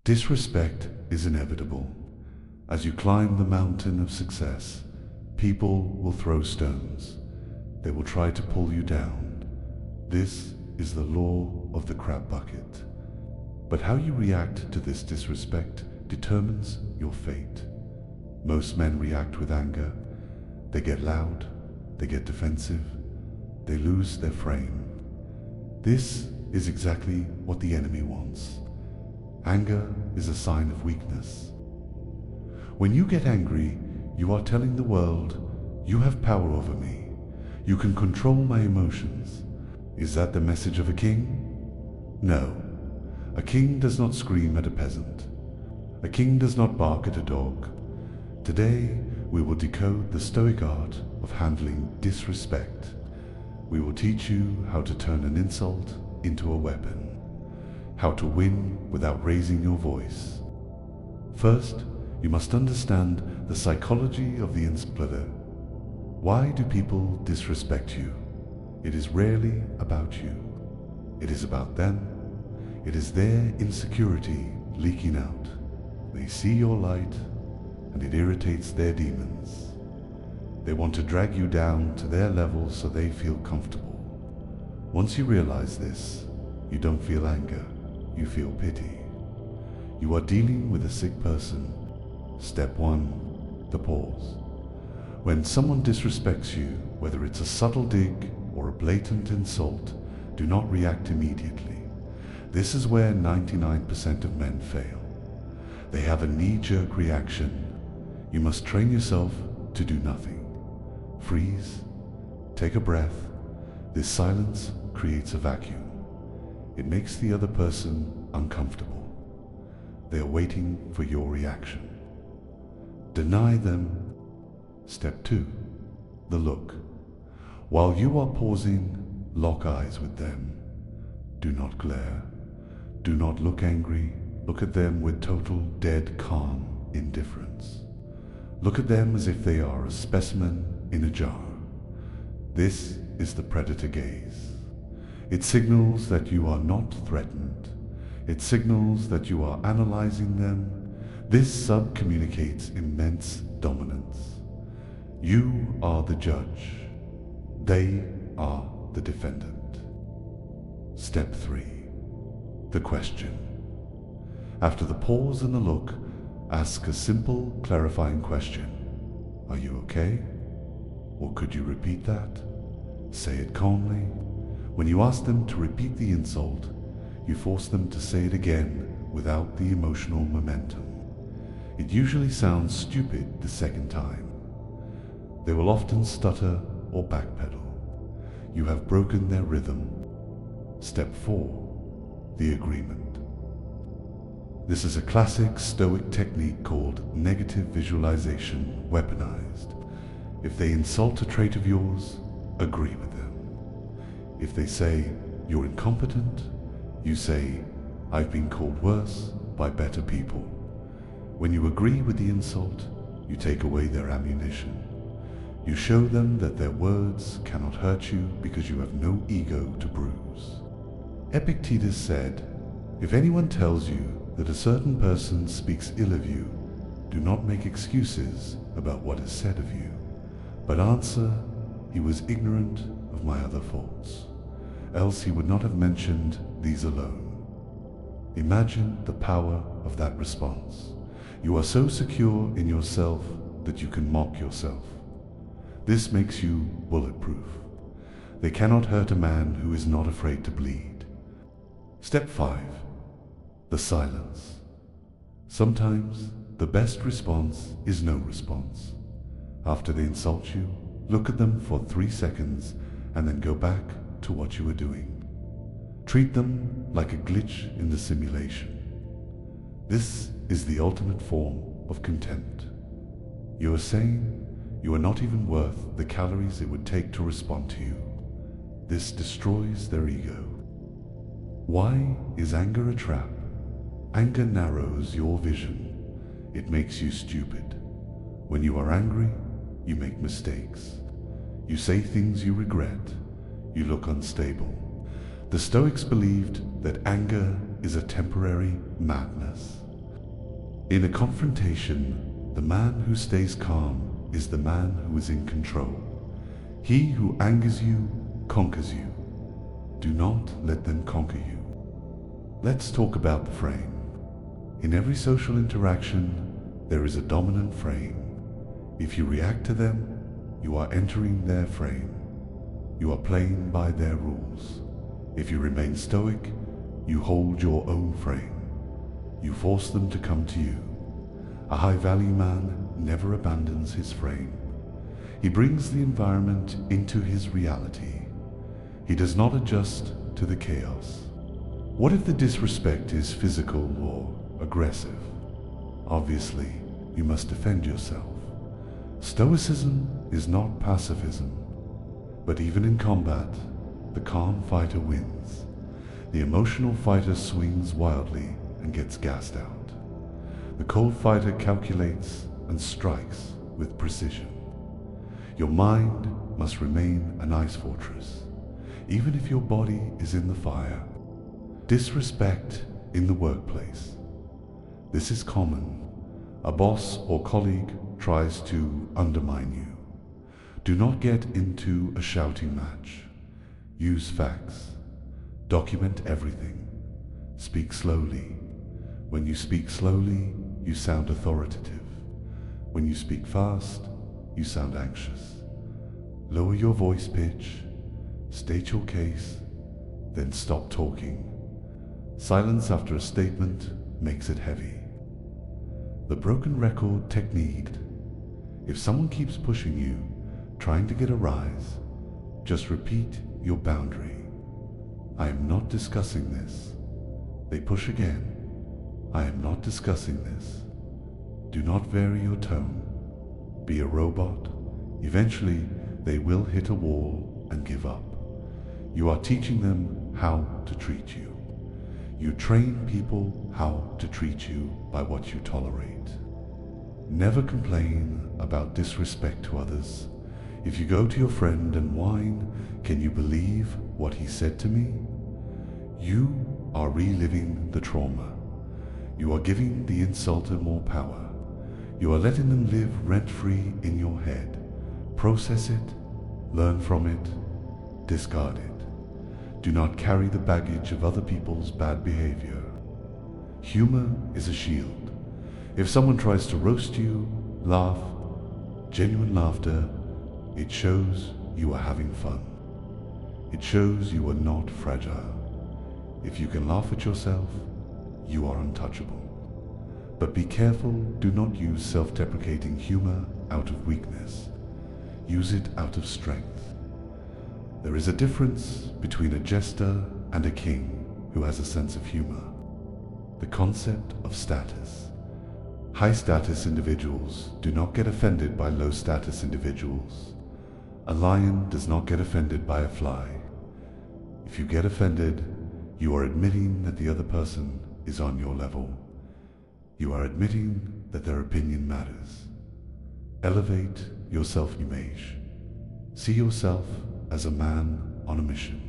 Disrespect is inevitable. As you climb the mountain of success, people will throw stones. They will try to pull you down. This is the law of the crab bucket. But how you react to this disrespect determines your fate. Most men react with anger. They get loud, they get defensive, they lose their frame. This is exactly what the enemy wants. Anger is a sign of weakness. When you get angry, you are telling the world, you have power over me. You can control my emotions. Is that the message of a king? No. A king does not scream at a peasant. A king does not bark at a dog. Today, we will decode the Stoic art of handling disrespect. We will teach you how to turn an insult into a weapon, how to win without raising your voice. First, you must understand the psychology of the insulter. Why do people disrespect you? It is rarely about you. It is about them. It is their insecurity leaking out. They see your light, and it irritates their demons. They want to drag you down to their level so they feel comfortable. Once you realize this, you don't feel anger, you feel pity. You are dealing with a sick person. Step 1, the pause. When someone disrespects you, whether it's a subtle dig or a blatant insult, do not react immediately. This is where 99% of men fail. They have a knee-jerk reaction. You must train yourself to do nothing. Freeze, take a breath. This silence creates a vacuum. It makes the other person uncomfortable. They are waiting for your reaction. Deny them. Step 2, the look. While you are pausing, lock eyes with them. Do not glare. Do not look angry. Look at them with total, dead, calm indifference. Look at them as if they are a specimen in a jar. This is the predator gaze. It signals that you are not threatened. It signals that you are analyzing them. This sub communicates immense dominance. You are the judge. They are the defendant. Step 3, the question. After the pause and the look, ask a simple, clarifying question. Are you okay? Or could you repeat that? Say it calmly. When you ask them to repeat the insult, you force them to say it again without the emotional momentum. It usually sounds stupid the second time. They will often stutter or backpedal. You have broken their rhythm. Step 4, the agreement. This is a classic Stoic technique called negative visualization weaponized. If they insult a trait of yours, agree with them. If they say, you're incompetent, you say, I've been called worse by better people. When you agree with the insult, you take away their ammunition. You show them that their words cannot hurt you because you have no ego to bruise. Epictetus said, if anyone tells you that a certain person speaks ill of you, do not make excuses about what is said of you, but answer, he was ignorant of my other faults, else he would not have mentioned these alone. Imagine the power of that response. You are so secure in yourself that you can mock yourself. This makes you bulletproof. They cannot hurt a man who is not afraid to bleed. Step 5. The silence. Sometimes the best response is no response. After they insult you, look at them for 3 seconds and then go back to what you were doing. Treat them like a glitch in the simulation. This is the ultimate form of contempt. You are saying you are not even worth the calories it would take to respond to you. This destroys their ego. Why is anger a trap? Anger narrows your vision. It makes you stupid. When you are angry, you make mistakes. You say things you regret. You look unstable. The Stoics believed that anger is a temporary madness. In a confrontation, the man who stays calm is the man who is in control. He who angers you conquers you. Do not let them conquer you. Let's talk about the frame. In every social interaction, there is a dominant frame. If you react to them, you are entering their frame. You are playing by their rules. If you remain stoic, you hold your own frame. You force them to come to you. A high-value man never abandons his frame. He brings the environment into his reality. He does not adjust to the chaos. What if the disrespect is physical or aggressive? Obviously, you must defend yourself. Stoicism is not pacifism, but even in combat, the calm fighter wins. The emotional fighter swings wildly and gets gassed out. The cold fighter calculates and strikes with precision. Your mind must remain an ice fortress, even if your body is in the fire. Disrespect in the workplace. This is common. A boss or colleague tries to undermine you. Do not get into a shouting match. Use facts. Document everything. Speak slowly. When you speak slowly, you sound authoritative. When you speak fast, you sound anxious. Lower your voice pitch. State your case, then stop talking. Silence after a statement makes it heavy. The broken record technique. If someone keeps pushing you, trying to get a rise, just repeat your boundary. I am not discussing this. They push again. I am not discussing this. Do not vary your tone. Be a robot. Eventually, they will hit a wall and give up. You are teaching them how to treat you. You train people how to treat you by what you tolerate. Never complain about disrespect to others. If you go to your friend and whine, "Can you believe what he said to me?" You are reliving the trauma. You are giving the insulter more power. You are letting them live rent-free in your head. Process it, learn from it, discard it. Do not carry the baggage of other people's bad behavior. Humor is a shield. If someone tries to roast you, laugh. Genuine laughter, it shows you are having fun. It shows you are not fragile. If you can laugh at yourself, you are untouchable. But be careful, do not use self-deprecating humor out of weakness. Use it out of strength. There is a difference between a jester and a king who has a sense of humor. The concept of status. High-status individuals do not get offended by low-status individuals. A lion does not get offended by a fly. If you get offended, you are admitting that the other person is on your level. You are admitting that their opinion matters. Elevate your self-image. See yourself as a man on a mission.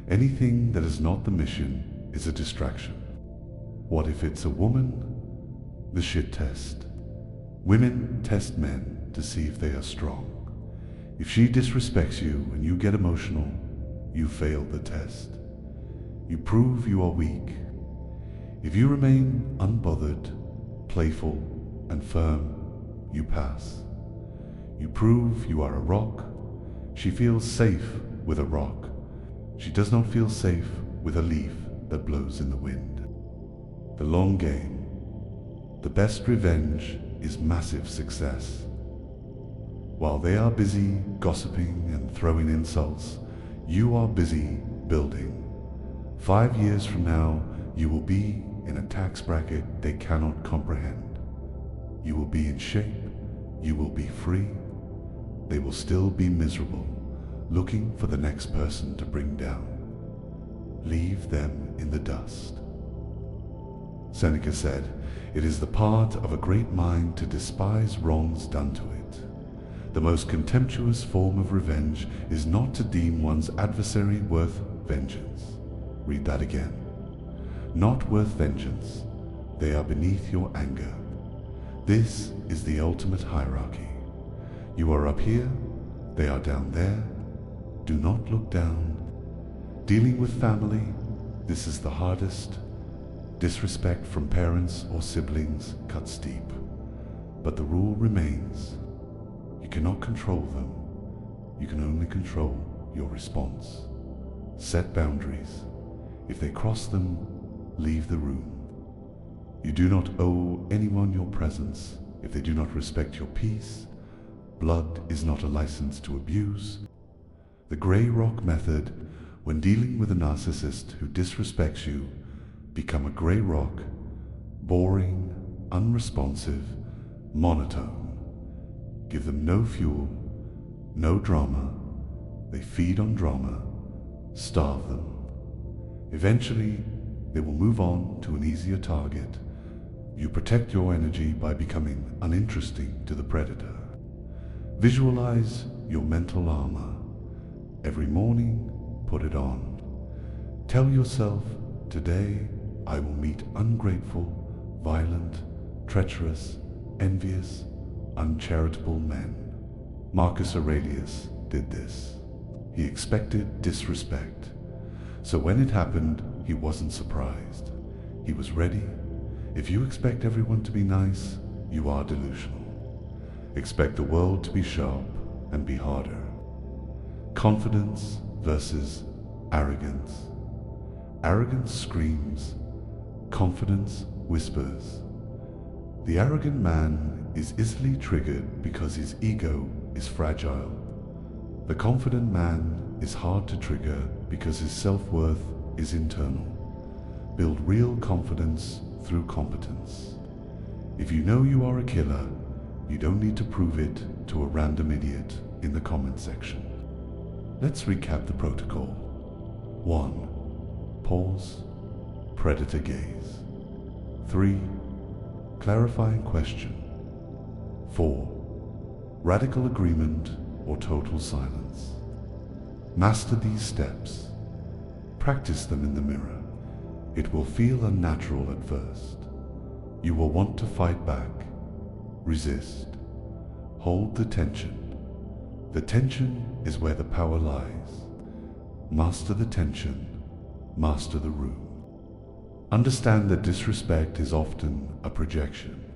Anything that is not the mission is a distraction. What if it's a woman? The shit test. Women test men to see if they are strong. If she disrespects you and you get emotional, you fail the test. You prove you are weak. If you remain unbothered, playful, and firm, you pass. You prove you are a rock. She feels safe with a rock. She does not feel safe with a leaf that blows in the wind. The long game. The best revenge is massive success. While they are busy gossiping and throwing insults, you are busy building. 5 years from now, you will be in a tax bracket they cannot comprehend. You will be in shape. You will be free. They will still be miserable, looking for the next person to bring down. Leave them in the dust. Seneca said, "It is the part of a great mind to despise wrongs done to it. The most contemptuous form of revenge is not to deem one's adversary worth vengeance." Read that again. Not worth vengeance, They are beneath your anger. This is the ultimate hierarchy. You are up here, they are down there. Do not look down. Dealing with family, this is the hardest. Disrespect from parents or siblings cuts deep. But the rule remains. You cannot control them. You can only control your response. Set boundaries. If they cross them, leave the room. You do not owe anyone your presence if they do not respect your peace. Blood is not a license to abuse. The gray rock method, when dealing with a narcissist who disrespects you, become a gray rock, boring, unresponsive, monotone. Give them no fuel, no drama. They feed on drama. Starve them. Eventually, they will move on to an easier target. You protect your energy by becoming uninteresting to the predator. Visualize your mental armor. Every morning, put it on. Tell yourself, today I will meet ungrateful, violent, treacherous, envious, uncharitable men. Marcus Aurelius did this. He expected disrespect. So when it happened, he wasn't surprised. He was ready. If you expect everyone to be nice, you are delusional. Expect the world to be sharp and be harder. Confidence versus arrogance. Arrogance screams. Confidence whispers. The arrogant man is easily triggered because his ego is fragile. The confident man is hard to trigger because his self-worth is internal. Build real confidence through competence. If you know you are a killer, you don't need to prove it to a random idiot in the comment section. Let's recap the protocol. 1. Pause. Predator gaze. 3. Clarifying question. 4. Radical agreement or total silence. Master these steps. Practice them in the mirror. It will feel unnatural at first. You will want to fight back. Resist. Hold the tension. The tension is where the power lies. Master the tension. Master the room. Understand that disrespect is often a projection.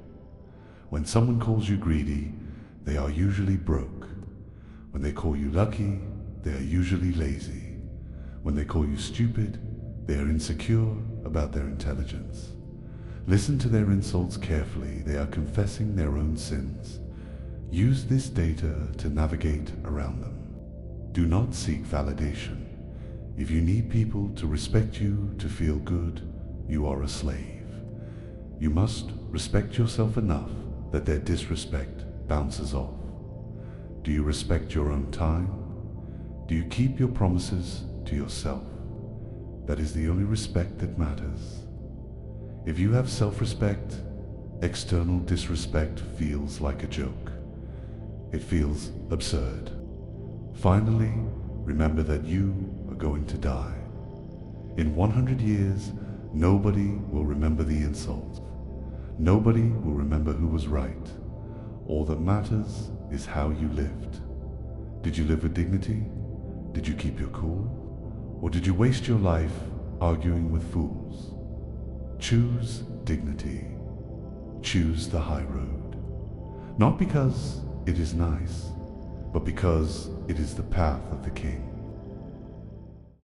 When someone calls you greedy, they are usually broke. When they call you lucky, they are usually lazy. When they call you stupid, they are insecure about their intelligence. Listen to their insults carefully. They are confessing their own sins. Use this data to navigate around them. Do not seek validation. If you need people to respect you to feel good, you are a slave. You must respect yourself enough that their disrespect bounces off. Do you respect your own time? Do you keep your promises to yourself? That is the only respect that matters. If you have self-respect, external disrespect feels like a joke. It feels absurd. Finally, remember that you are going to die. In 100 years, nobody will remember the insult. Nobody will remember who was right. All that matters is how you lived. Did you live with dignity? Did you keep your cool? Or did you waste your life arguing with fools? Choose dignity. Choose the high road. Not because it is nice, but because it is the path of the king.